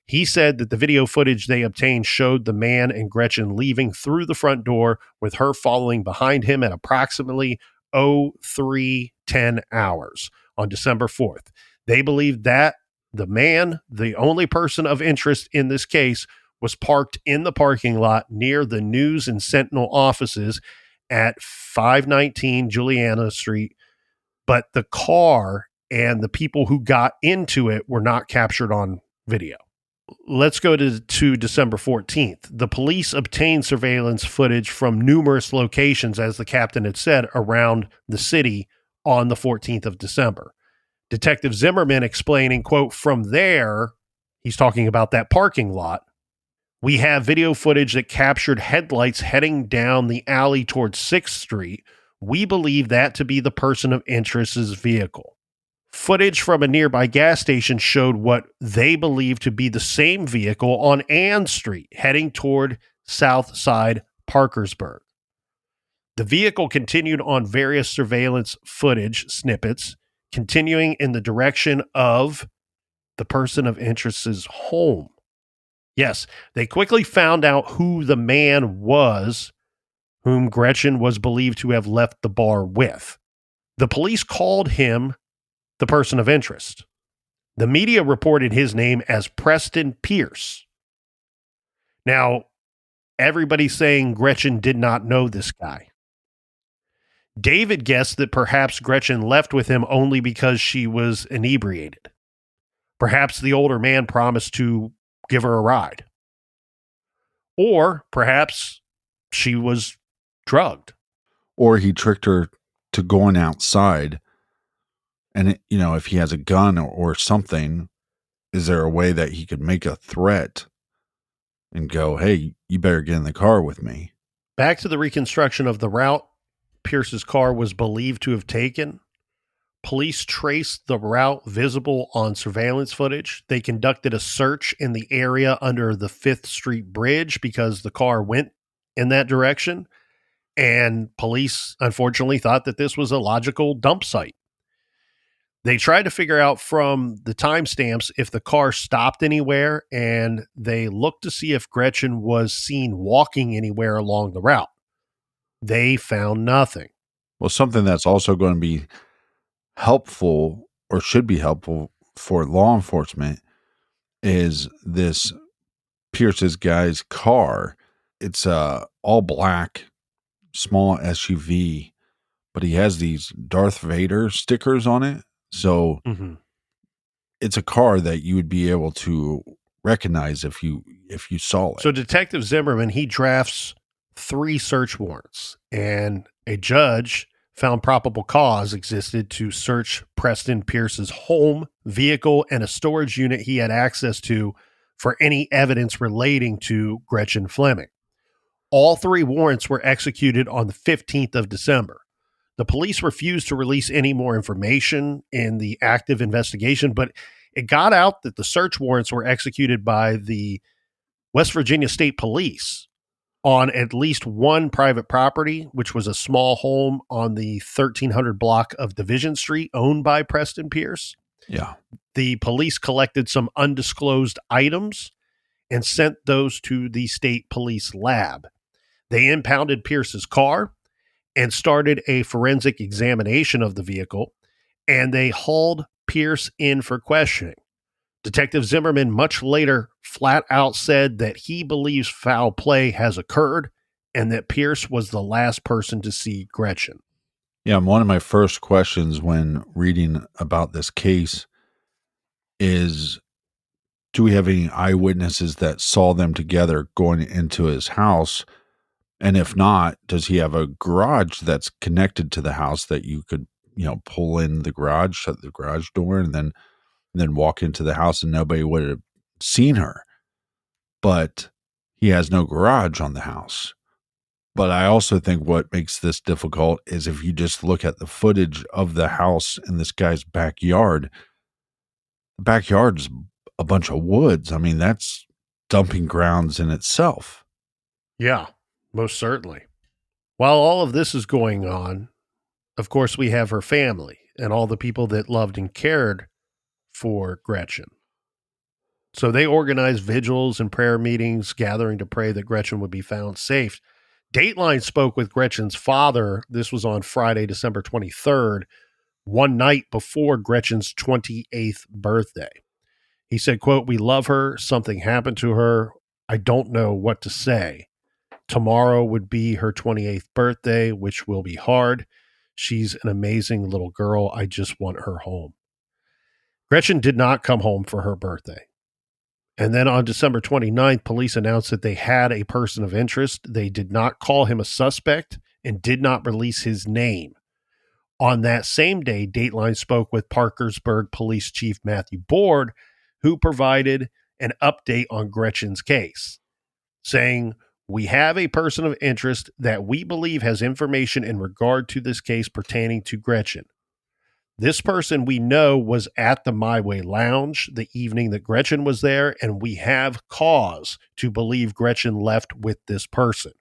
He said that the video footage they obtained showed the man and Gretchen leaving through the front door with her following behind him at approximately 03:10 hours on December 4th. They believe that the man, the only person of interest in this case, was parked in the parking lot near the News and Sentinel offices at 519 Juliana Street, but the car and the people who got into it were not captured on video. Let's go to December 14th. The police obtained surveillance footage from numerous locations, as the captain had said, around the city on the 14th of December. Detective Zimmerman explaining, quote, from there, he's talking about that parking lot, we have video footage that captured headlights heading down the alley towards 6th Street. We believe that to be the person of interest's vehicle. Footage from a nearby gas station showed what they believe to be the same vehicle on Ann Street, heading toward South Side Parkersburg. The vehicle continued on various surveillance footage snippets, continuing in the direction of the person of interest's home. Yes, they quickly found out who the man was whom Gretchen was believed to have left the bar with. The police called him the person of interest. The media reported his name as Preston Pierce. Now, everybody's saying Gretchen did not know this guy. David guessed that perhaps Gretchen left with him only because she was inebriated. Perhaps the older man promised to give her a ride. Or perhaps she was drugged. Or he tricked her to going outside. And, if he has a gun or something, is there a way that he could make a threat and go, hey, you better get in the car with me? Back to the reconstruction of the route Pierce's car was believed to have taken. Police traced the route visible on surveillance footage. They conducted a search in the area under the 5th Street Bridge because the car went in that direction. And police, unfortunately, thought that this was a logical dump site. They tried to figure out from the timestamps if the car stopped anywhere, and they looked to see if Gretchen was seen walking anywhere along the route. They found nothing. Well, something that's also going to be helpful or should be helpful for law enforcement is this Pierce's guy's car. It's all black. small SUV, but he has these Darth Vader stickers on it. So it's a car that you would be able to recognize if you saw it. So Detective Zimmerman, he drafts 3 search warrants, and a judge found probable cause existed to search Preston Pierce's home, vehicle, and a storage unit he had access to for any evidence relating to Gretchen Fleming. All 3 warrants were executed on the 15th of December. The police refused to release any more information in the active investigation, but it got out that the search warrants were executed by the West Virginia State Police on at least one private property, which was a small home on the 1300 block of Division Street owned by Preston Pierce. Yeah. The police collected some undisclosed items and sent those to the state police lab. They impounded Pierce's car and started a forensic examination of the vehicle, and they hauled Pierce in for questioning. Detective Zimmerman much later flat out said that he believes foul play has occurred and that Pierce was the last person to see Gretchen. Yeah, one of my first questions when reading about this case is, do we have any eyewitnesses that saw them together going into his house? And if not, does he have a garage that's connected to the house that you could, pull in the garage, shut the garage door, and then walk into the house and nobody would have seen her? But he has no garage on the house. But I also think what makes this difficult is if you just look at the footage of the house in this guy's backyard, the backyard's a bunch of woods. I mean, that's dumping grounds in itself. Yeah, most certainly. While all of this is going on, of course, we have her family and all the people that loved and cared for Gretchen. So they organized vigils and prayer meetings, gathering to pray that Gretchen would be found safe. Dateline spoke with Gretchen's father. This was on Friday, December 23rd, one night before Gretchen's 28th birthday. He said, quote, "We love her. Something happened to her. I don't know what to say. Tomorrow would be her 28th birthday, which will be hard. She's an amazing little girl. I just want her home." Gretchen did not come home for her birthday. And then on December 29th, police announced that they had a person of interest. They did not call him a suspect and did not release his name. On that same day, Dateline spoke with Parkersburg Police Chief Matthew Board, who provided an update on Gretchen's case, saying, "We have a person of interest that we believe has information in regard to this case pertaining to Gretchen. This person we know was at the My Way Lounge the evening that Gretchen was there, and we have cause to believe Gretchen left with this person."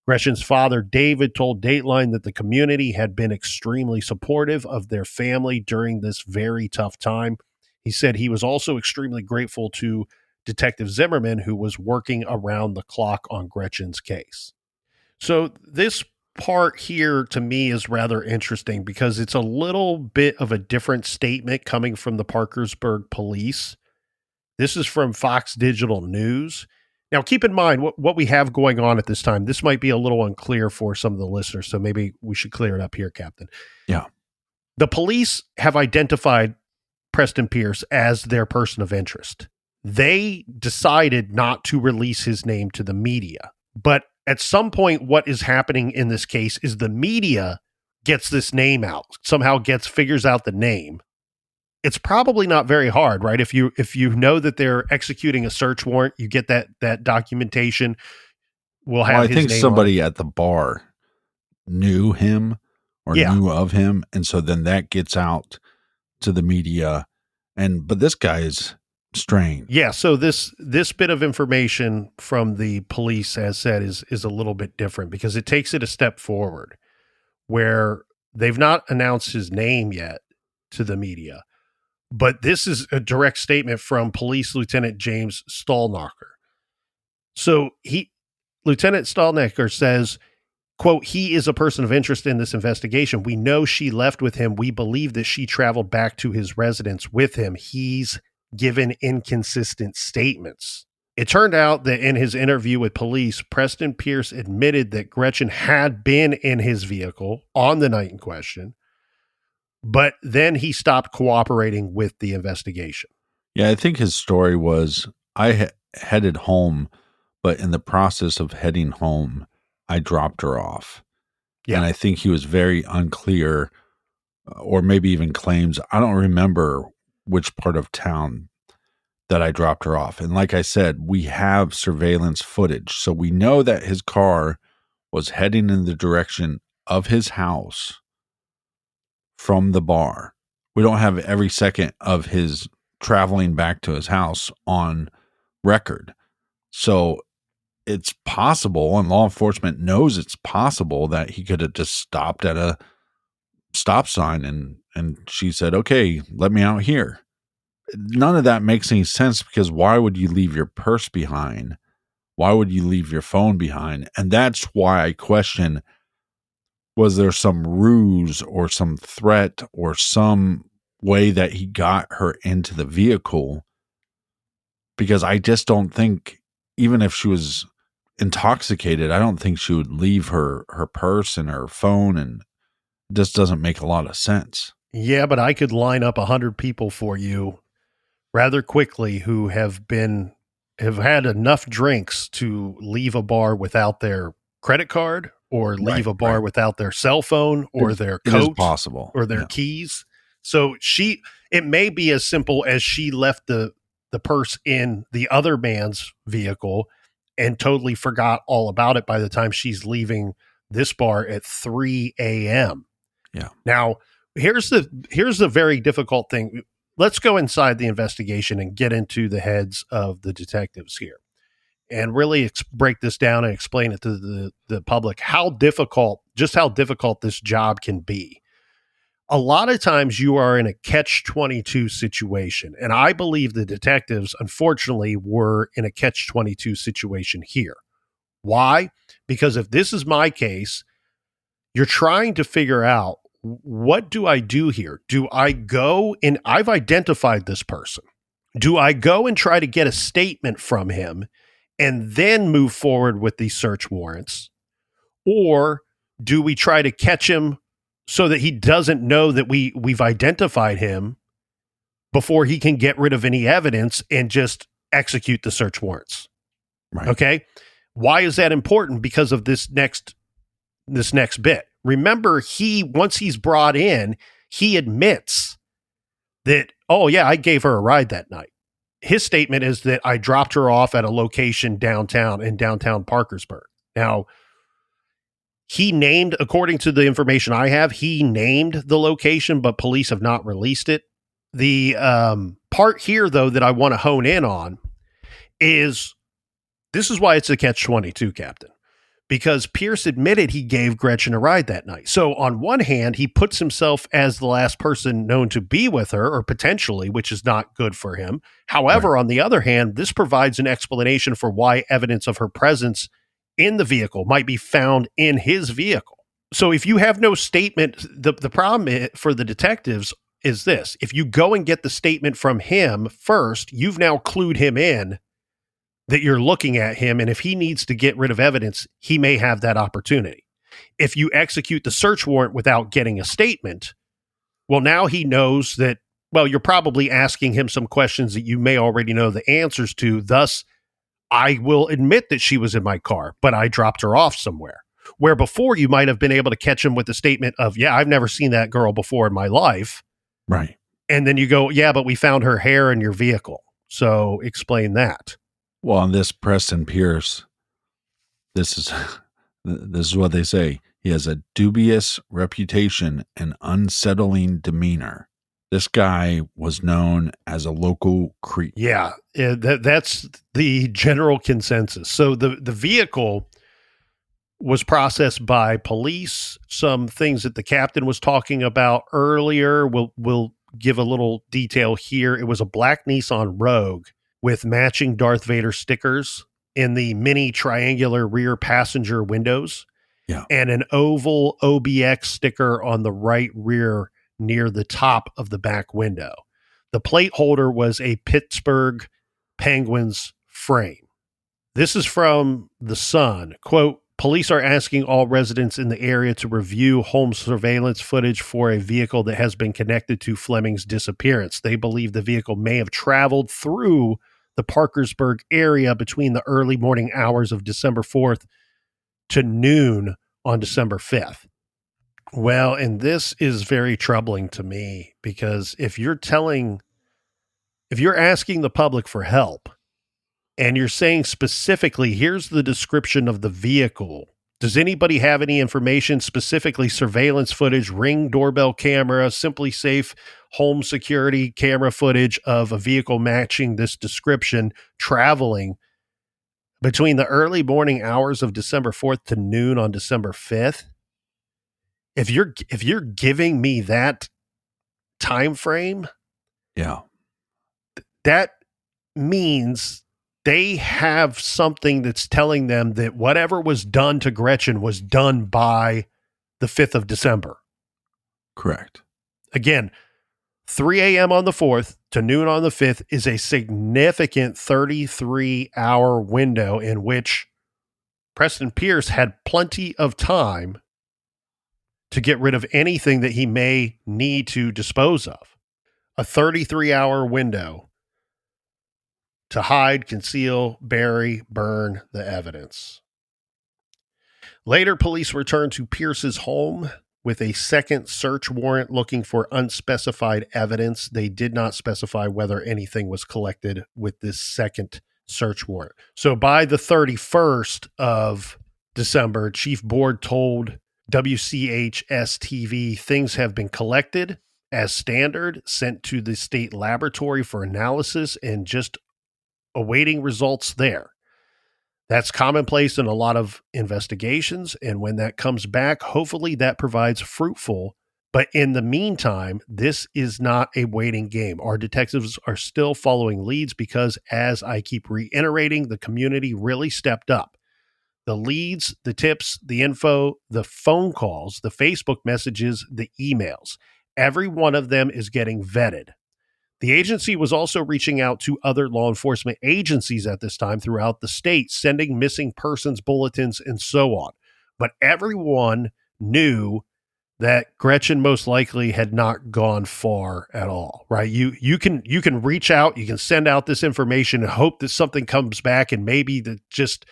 Gretchen's father, David, told Dateline that the community had been extremely supportive of their family during this very tough time. He said he was also extremely grateful to Detective Zimmerman, who was working around the clock on Gretchen's case. So this part here to me is rather interesting because it's a little bit of a different statement coming from the Parkersburg police. This is from Fox Digital News. Now, keep in mind what we have going on at this time. This might be a little unclear for some of the listeners, so maybe we should clear it up here, Captain. Yeah. The police have identified Preston Pierce as their person of interest. They decided not to release his name to the media. But at some point, what is happening in this case is the media gets this name out, somehow figures out the name. It's probably not very hard, right? If you know that they're executing a search warrant, you get that documentation. I think somebody at the bar knew him or knew of him, and so then that gets out to the media. But this guy is strange. Yeah, so this bit of information from the police, as said, is a little bit different because it takes it a step forward where they've not announced his name yet to the media. But this is a direct statement from Police Lieutenant James Stallnacher. So Lieutenant Stallnacher says, quote, "He is a person of interest in this investigation. We know she left with him. We believe that she traveled back to his residence with him. He's given inconsistent statements." It turned out that in his interview with police, Preston Pierce admitted that Gretchen had been in his vehicle on the night in question, but then he stopped cooperating with the investigation. Yeah, I think his story was I headed home, but in the process of heading home, I dropped her off. Yeah. And I think he was very unclear, or maybe even claims, I don't remember which part of town that I dropped her off. And like I said, we have surveillance footage. So we know that his car was heading in the direction of his house from the bar. We don't have every second of his traveling back to his house on record. So it's possible, and law enforcement knows it's possible, that he could have just stopped at a stop sign and she said, okay, let me out here. None of that makes any sense, because why would you leave your purse behind? Why would you leave your phone behind? And that's why I question, was there some ruse or some threat or some way that he got her into the vehicle? Because I just don't think, even if she was intoxicated, I don't think she would leave her purse and her phone, and it just doesn't make a lot of sense. Yeah, but I could line up 100 people for you rather quickly who have had enough drinks to leave a bar without their credit card, or leave a bar without their cell phone, or their coat, it is possible, or their keys. So it may be as simple as she left the purse in the other man's vehicle and totally forgot all about it by the time she's leaving this bar at 3 a.m. Yeah. Now, here's the very difficult thing. Let's go inside the investigation and get into the heads of the detectives here, and really break this down and explain it to the public how difficult this job can be. A lot of times you are in a catch-22 situation, and I believe the detectives, unfortunately, were in a catch-22 situation here. Why? Because if this is my case, you're trying to figure out, what do I do here? Do I go and I've identified this person. Do I go and try to get a statement from him and then move forward with these search warrants? Or do we try to catch him so that he doesn't know that we've identified him before he can get rid of any evidence and just execute the search warrants? Right. Okay. Why is that important? Because of this next bit. Remember, once he's brought in, he admits that, oh yeah, I gave her a ride that night. His statement is that I dropped her off at a location in downtown Parkersburg. Now, he named, according to the information I have, he named the location, but police have not released it. The part here, though, that I want to hone in on is, this is why it's a catch-22, Captain. Because Pierce admitted he gave Gretchen a ride that night. So on one hand, he puts himself as the last person known to be with her, or potentially, which is not good for him. However, on the other hand, this provides an explanation for why evidence of her presence in the vehicle might be found in his vehicle. So if you have no statement, the problem for the detectives is this. If you go and get the statement from him first, you've now clued him in that you're looking at him, and if he needs to get rid of evidence, he may have that opportunity. If you execute the search warrant without getting a statement, well, now he knows that, well, you're probably asking him some questions that you may already know the answers to. Thus, I will admit that she was in my car, but I dropped her off somewhere. Where before you might have been able to catch him with the statement of, yeah, I've never seen that girl before in my life. Right. And then you go, yeah, but we found her hair in your vehicle. So explain that. Well, on this Preston Pierce, this is what they say. He has a dubious reputation and unsettling demeanor. This guy was known as a local creep. Yeah, that's the general consensus. So the vehicle was processed by police. Some things that the captain was talking about earlier, we'll give a little detail here. It was a black Nissan Rogue with matching Darth Vader stickers in the mini triangular rear passenger windows, and an oval OBX sticker on the right rear near the top of the back window. The plate holder was a Pittsburgh Penguins frame. This is from The Sun. Quote, police are asking all residents in the area to review home surveillance footage for a vehicle that has been connected to Fleming's disappearance. They believe the vehicle may have traveled through the Parkersburg area between the early morning hours of December 4th to noon on December 5th. Well, and this is very troubling to me because if you're asking the public for help and you're saying specifically, here's the description of the vehicle. Does anybody have any information, specifically surveillance footage, Ring doorbell camera, Simply Safe home security camera footage of a vehicle matching this description traveling between the early morning hours of December 4th to noon on December 5th? If you're giving me that time frame, Yeah. that means they have something that's telling them that whatever was done to Gretchen was done by the 5th of December. Correct. Again, 3 a.m. on the 4th to noon on the 5th is a significant 33-hour window in which Preston Pierce had plenty of time to get rid of anything that he may need to dispose of. A 33-hour window to hide, conceal, bury, burn the evidence. Later, police returned to Pierce's home with a second search warrant looking for unspecified evidence. They did not specify whether anything was collected with this second search warrant. So by the 31st of December, Chief Board told WCHS-TV things have been collected as standard, sent to the state laboratory for analysis, and just awaiting results there. That's commonplace in a lot of investigations, and when that comes back, hopefully that provides fruitful. But in the meantime, this is not a waiting game. Our detectives are still following leads because, as I keep reiterating, the community really stepped up. The leads, the tips, the info, the phone calls, the Facebook messages, the emails, every one of them is getting vetted. The agency was also reaching out to other law enforcement agencies at this time throughout the state, sending missing persons bulletins and so on. But everyone knew that Gretchen most likely had not gone far at all, right? You can reach out, you can send out this information and hope that something comes back, and maybe that just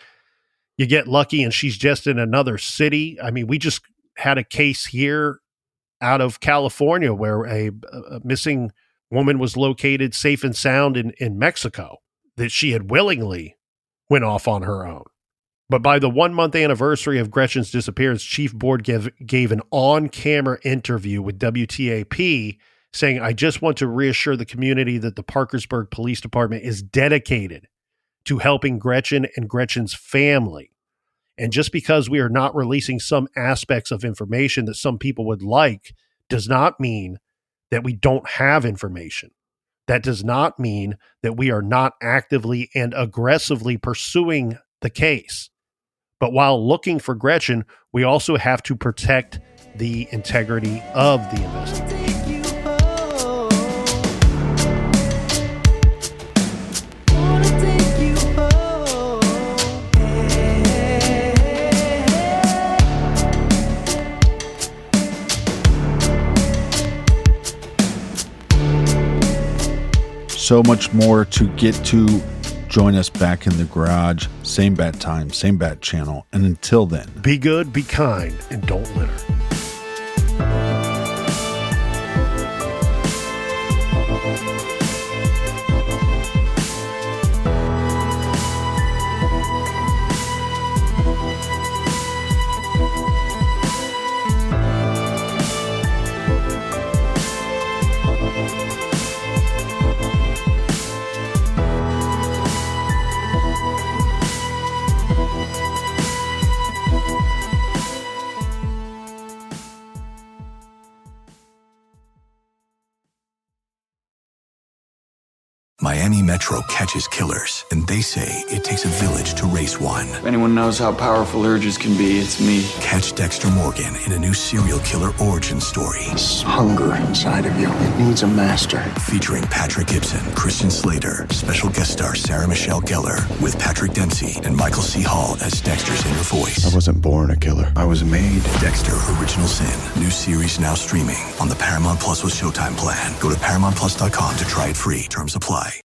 you get lucky and she's just in another city. I mean, we just had a case here out of California where a missing woman was located safe and sound in Mexico, that she had willingly went off on her own. But by the 1-month anniversary of Gretchen's disappearance, Chief Board gave an on-camera interview with WTAP saying, I just want to reassure the community that the Parkersburg Police Department is dedicated to helping Gretchen and Gretchen's family. And just because we are not releasing some aspects of information that some people would like does not mean that we don't have information. That does not mean that we are not actively and aggressively pursuing the case. But while looking for Gretchen, we also have to protect the integrity of the investigation. So much more to get to. Join us back in the garage. Same bat time, same bat channel. And until then, be good, be kind, and don't litter. Miami Metro catches killers, and they say it takes a village to race one. If anyone knows how powerful urges can be, it's me. Catch Dexter Morgan in a new serial killer origin story. This hunger inside of you, it needs a master. Featuring Patrick Gibson, Christian Slater, special guest star Sarah Michelle Gellar, with Patrick Dempsey and Michael C. Hall as Dexter's inner voice. I wasn't born a killer. I was made. Dexter Original Sin. New series now streaming on the Paramount Plus with Showtime plan. Go to ParamountPlus.com to try it free. Terms apply.